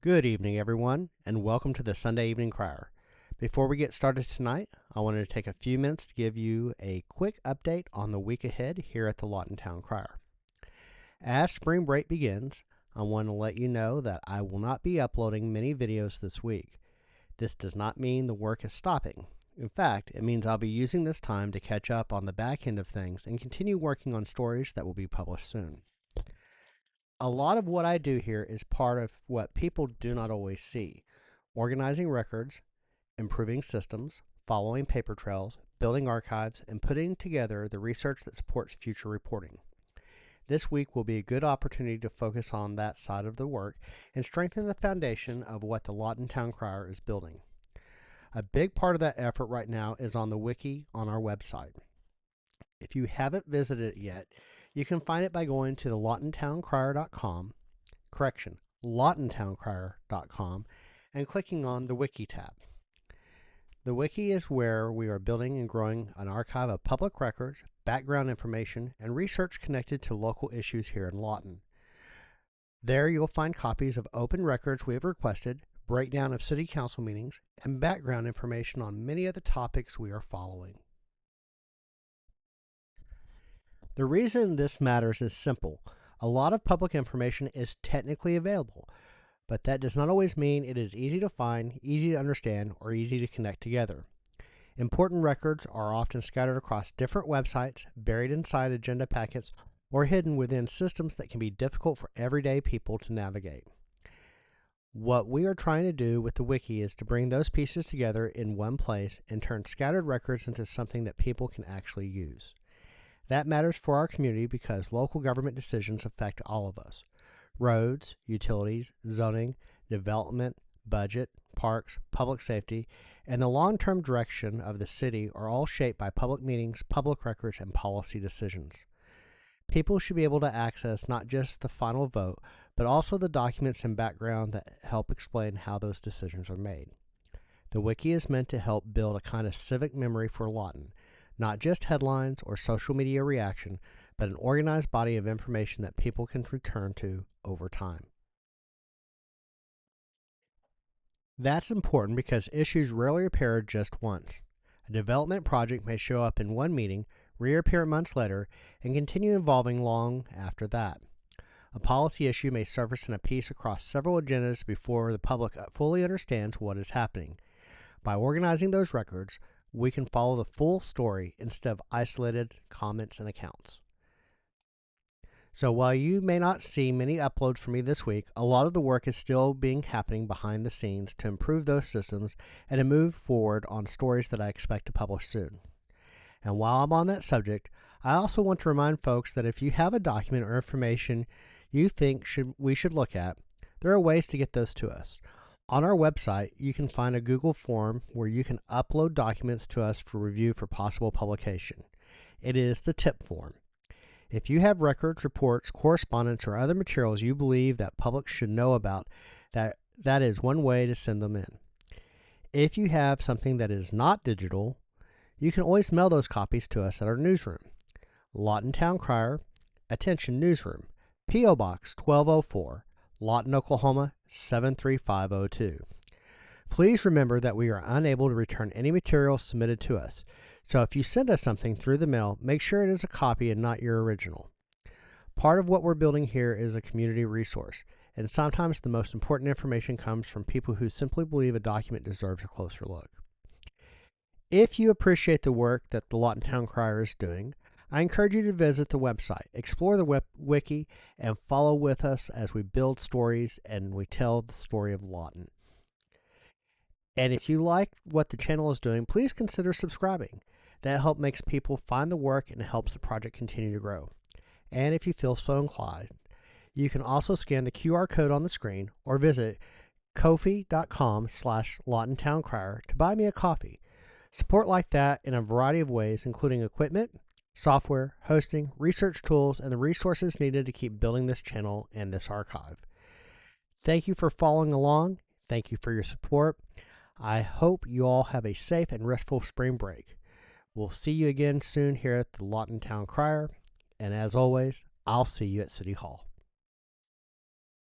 Good evening, everyone, and welcome to the Sunday Evening Crier. Before we get started tonight, I wanted to take a few minutes to give you a quick update on the week ahead here at the Lawton Town Crier. As spring break begins, I want to let you know that I will not be uploading many videos this week. This does not mean the work is stopping. In fact, it means I'll be using this time to catch up on the back end of things and continue working on stories that will be published soon. A lot of what I do here is part of what people do not always see: organizing records, improving systems, following paper trails, building archives, and putting together the research that supports future reporting. This week will be a good opportunity to focus on that side of the work and strengthen the foundation of what the Lawton Town Crier is building. A big part of that effort right now is on the wiki on our website. If you haven't visited it yet, you can find it by going to the lawtontowncrier.com, and clicking on the Wiki tab. The Wiki is where we are building and growing an archive of public records, background information, and research connected to local issues here in Lawton. There you'll find copies of open records we have requested, breakdown of city council meetings, and background information on many of the topics we are following. The reason this matters is simple. A lot of public information is technically available, but that does not always mean it is easy to find, easy to understand, or easy to connect together. Important records are often scattered across different websites, buried inside agenda packets, or hidden within systems that can be difficult for everyday people to navigate. What we are trying to do with the wiki is to bring those pieces together in one place and turn scattered records into something that people can actually use. That matters for our community because local government decisions affect all of us. Roads, utilities, zoning, development, budget, parks, public safety, and the long-term direction of the city are all shaped by public meetings, public records, and policy decisions. People should be able to access not just the final vote, but also the documents and background that help explain how those decisions are made. The wiki is meant to help build a kind of civic memory for Lawton. Not just headlines or social media reaction, but an organized body of information that people can return to over time. That's important because issues rarely appear just once. A development project may show up in one meeting, reappear months later, and continue evolving long after that. A policy issue may surface in a piece across several agendas before the public fully understands what is happening. By organizing those records, we can follow the full story instead of isolated comments and accounts. So while you may not see many uploads from me this week, a lot of the work is still happening behind the scenes to improve those systems and to move forward on stories that I expect to publish soon. And while I'm on that subject, I also want to remind folks that if you have a document or information you think we should look at, there are ways to get those to us. On our website, you can find a Google form where you can upload documents to us for review for possible publication. It is the tip form. If you have records, reports, correspondence, or other materials you believe that public should know about, that is one way to send them in. If you have something that is not digital, you can always mail those copies to us at our newsroom. Lawton Town Crier, Attention Newsroom, P.O. Box 1204, Lawton, Oklahoma 73502. Please remember that we are unable to return any material submitted to us, so if you send us something through the mail, make sure it is a copy and not your original. Part of what we're building here is a community resource, and sometimes the most important information comes from people who simply believe a document deserves a closer look. If you appreciate the work that the Lawton Town Crier is doing, I encourage you to visit the website, explore the wiki, and follow with us as we build stories and we tell the story of Lawton. And if you like what the channel is doing, please consider subscribing. That helps makes people find the work and helps the project continue to grow. And if you feel so inclined, you can also scan the QR code on the screen or visit ko-fi.com/Lawton Town Crier to buy me a coffee. Support like that in a variety of ways, including equipment, software, hosting, research tools, and the resources needed to keep building this channel and this archive. Thank you for following along. Thank you for your support. I hope you all have a safe and restful spring break. We'll see you again soon here at the Lawton Town Crier, and as always, I'll see you at City Hall.